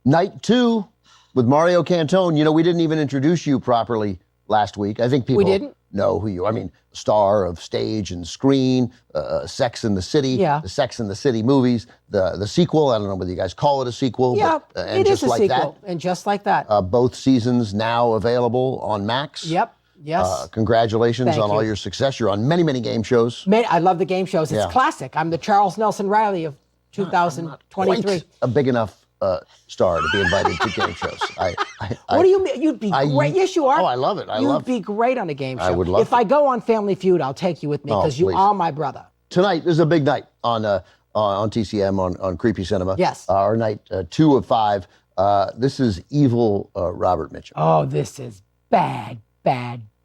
Night 2 with Mario Cantone. You know, we didn't even introduce you properly last week. I think people know who you are. I mean, star of stage and screen, Sex and the City, the Sex and the City movies, the sequel. I don't know whether you guys call it a sequel. Yeah, but, it is a sequel. And just like that. Both seasons now available on Max. Yep. Yes. Congratulations on all your success. You're on many, many game shows. I love the game shows. It's classic. I'm the Charles Nelson Riley of 2023. Quite a big enough star to be invited to game shows. What do you mean? You'd be great. Yes, you are. Oh, I love it. You'd be great on a game show. I would love If I go on Family Feud, I'll take you with me because you are my brother. Tonight is a big night on TCM, on Creepy Cinema. Yes. Our night 2 of 5. This is evil Robert Mitchum. Oh, this is bad,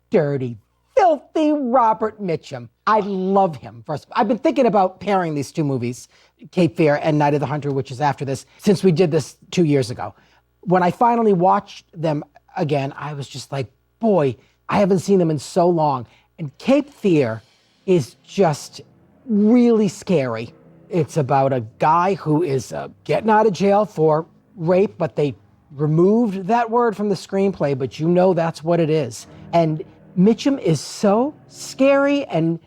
dirty, filthy Robert Mitchum. I love him. First, I've been thinking about pairing these two movies, Cape Fear and Night of the Hunter, which is after this, since we did this 2 years ago. When I finally watched them again, I was just like, boy, I haven't seen them in so long. And Cape Fear is just really scary. It's about a guy who is getting out of jail for rape, but they removed that word from the screenplay, but you know that's what it is. And Mitchum is so scary and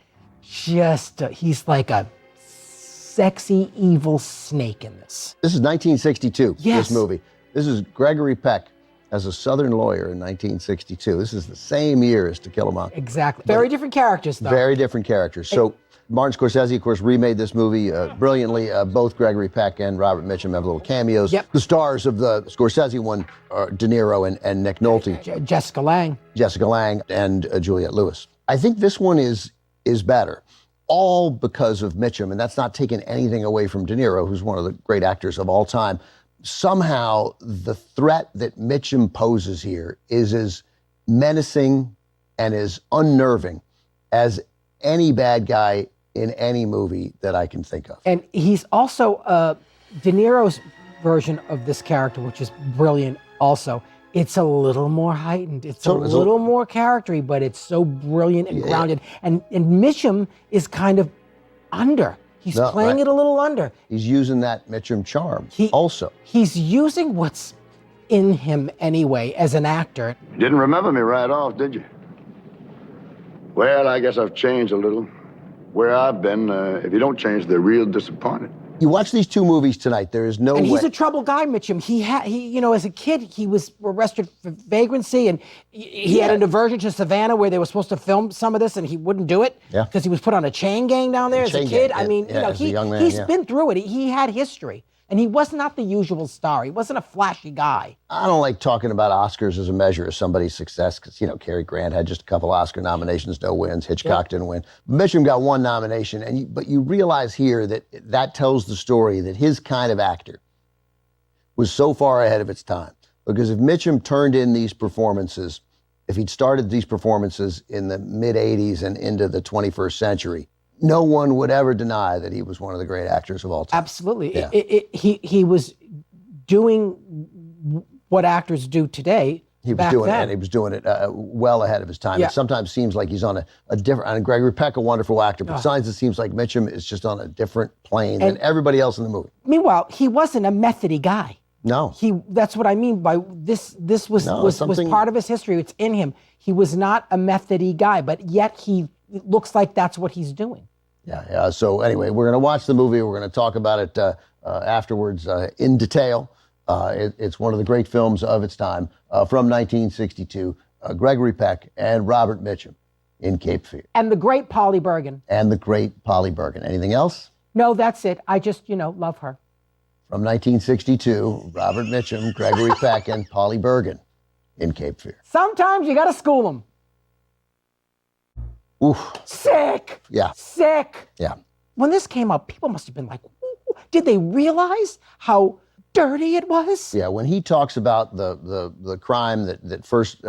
just, he's like a sexy, evil snake in this. This is 1962, this movie. This is Gregory Peck as a Southern lawyer in 1962. This is the same year as To Kill a Mockingbird. Exactly. Very different characters, though. Very different characters. So Martin Scorsese, of course, remade this movie brilliantly. Both Gregory Peck and Robert Mitchum have little cameos. Yep. The stars of the Scorsese one are De Niro and Nick Nolte. Jessica Lange. Jessica Lange and Juliette Lewis. I think this one is better, all because of Mitchum, and that's not taking anything away from De Niro, who's one of the great actors of all time. Somehow, the threat that Mitchum poses here is as menacing and as unnerving as any bad guy in any movie that I can think of. And he's also De Niro's version of this character, which is brilliant also. It's a little more heightened. It's a little more charactery, but it's so brilliant and grounded. And Mitchum is kind of under. He's playing it a little under. He's using that Mitchum charm also. He's using what's in him anyway as an actor. You didn't remember me right off, did you? Well, I guess I've changed a little. Where I've been, if you don't change, they're real disappointed. You watch these two movies tonight, there is no way. And he's a troubled guy, Mitchum. He you know, as a kid, he was arrested for vagrancy, and he had an diversion to Savannah where they were supposed to film some of this, and he wouldn't do it because he was put on a chain gang down there as a kid. I mean, you know, he's been through it. He had history. And he was not the usual star. He wasn't a flashy guy. I don't like talking about Oscars as a measure of somebody's success because, you know, Cary Grant had just a couple Oscar nominations, no wins. Hitchcock didn't win. Mitchum got one nomination, but you realize here that tells the story that his kind of actor was so far ahead of its time. Because if Mitchum turned in these performances, if he'd started these performances in the mid-'80s and into the 21st century, no one would ever deny that he was one of the great actors of all time. Absolutely. Yeah. He was doing what actors do today. He was doing it, and he was doing it well ahead of his time. It sometimes seems like he's on a different, and Gregory Peck, a wonderful actor, but sometimes it seems like Mitchum is just on a different plane than everybody else in the movie. Meanwhile, he wasn't a methody guy. No. That's what I mean by this was part of his history. It's in him. He was not a methody guy, but yet it looks like that's what he's doing. Yeah. So anyway, we're going to watch the movie. We're going to talk about it afterwards in detail. It's one of the great films of its time from 1962. Gregory Peck and Robert Mitchum in Cape Fear. And the great Polly Bergen. Anything else? No, that's it. I just, love her. From 1962, Robert Mitchum, Gregory Peck, and Polly Bergen in Cape Fear. Sometimes you got to school them. Oof. Sick. Yeah. Sick. Yeah. When this came up, people must have been like, ooh, did they realize how dirty it was? Yeah, when he talks about the crime that first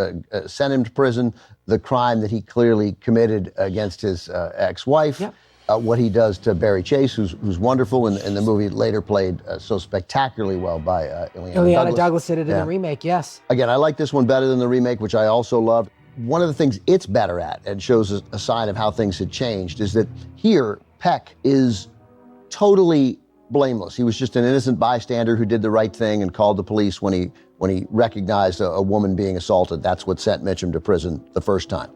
sent him to prison, the crime that he clearly committed against his ex-wife, what he does to Barry Chase, who's wonderful in the movie, later played so spectacularly well by Ileana Douglas did it in the remake, yes. Again, I like this one better than the remake, which I also loved. One of the things it's better at, and shows a sign of how things had changed, is that here, Peck is totally blameless. He was just an innocent bystander who did the right thing and called the police when he recognized a woman being assaulted. That's what sent Mitchum to prison the first time.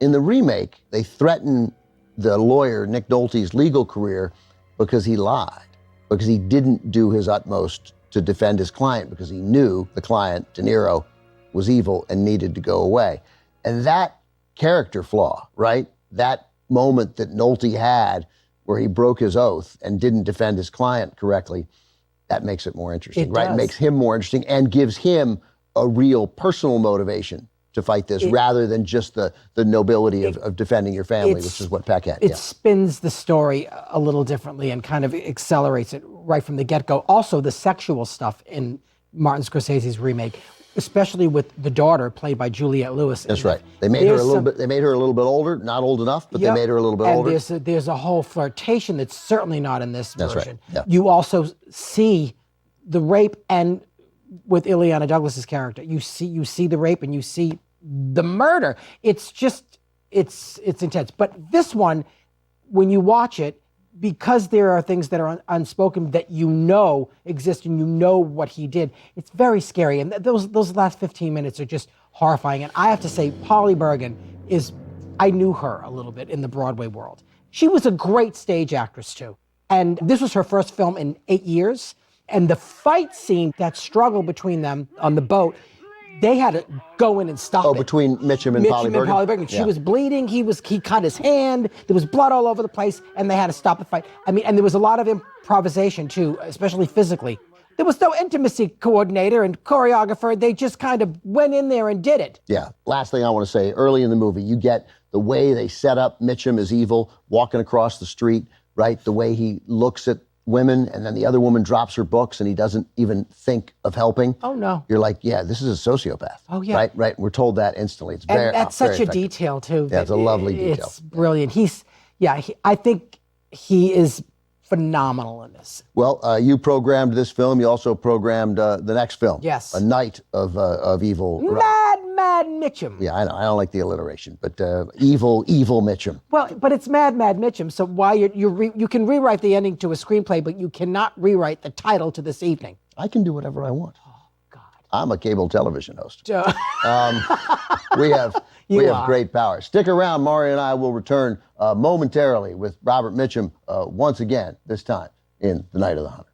In the remake, they threaten the lawyer, Nick Nolte's legal career, because he lied, because he didn't do his utmost to defend his client, because he knew the client, De Niro, was evil and needed to go away. And that character flaw, right? That moment that Nolte had where he broke his oath and didn't defend his client correctly, that makes it more interesting, right? It makes him more interesting and gives him a real personal motivation to fight this rather than just the nobility of defending your family, which is what Peck had. It spins the story a little differently and kind of accelerates it right from the get-go. Also, the sexual stuff in Martin Scorsese's remake, especially with the daughter played by Juliette Lewis. That's right. They made her a little bit. They made her a little bit older, not old enough, but they made her a little bit older. And there's a whole flirtation that's certainly not in this version. That's right. Yeah. You also see the rape, and with Ileana Douglas's character, you see the rape and you see the murder. It's just it's intense. But this one, when you watch it, because there are things that are unspoken that you know exist and you know what he did, it's very scary. And those last 15 minutes are just horrifying. And I have to say, Polly Bergen I knew her a little bit in the Broadway world. She was a great stage actress too. And this was her first film in 8 years. And the fight scene, that struggle between them on the boat, they had to go in and stop it. Oh, between Mitchum and Polly Bergen? She was bleeding. He cut his hand. There was blood all over the place, and they had to stop the fight. I mean, and there was a lot of improvisation too, especially physically. There was no intimacy coordinator and choreographer. They just kind of went in there and did it. Yeah. Last thing I want to say, early in the movie, you get the way they set up Mitchum as evil, walking across the street, right? The way he looks at women, and then the other woman drops her books and he doesn't even think of helping. Oh, no. You're like, yeah, this is a sociopath. Oh, yeah. Right. We're told that instantly. It's and that's such very a detail, too. Yeah, it's a lovely detail. It's brilliant. I think he is phenomenal in this. Well, you programmed this film. You also programmed the next film. Yes. A Night of Evil. Mad Mitchum. Yeah, I know. I don't like the alliteration, but evil Mitchum. Well, but it's Mad Mitchum. So why you can rewrite the ending to a screenplay, but you cannot rewrite the title to This Evening. I can do whatever I want. Oh God. I'm a cable television host. We have great power. Stick around. Maury and I will return momentarily with Robert Mitchum once again. This time in The Night of the Hunter.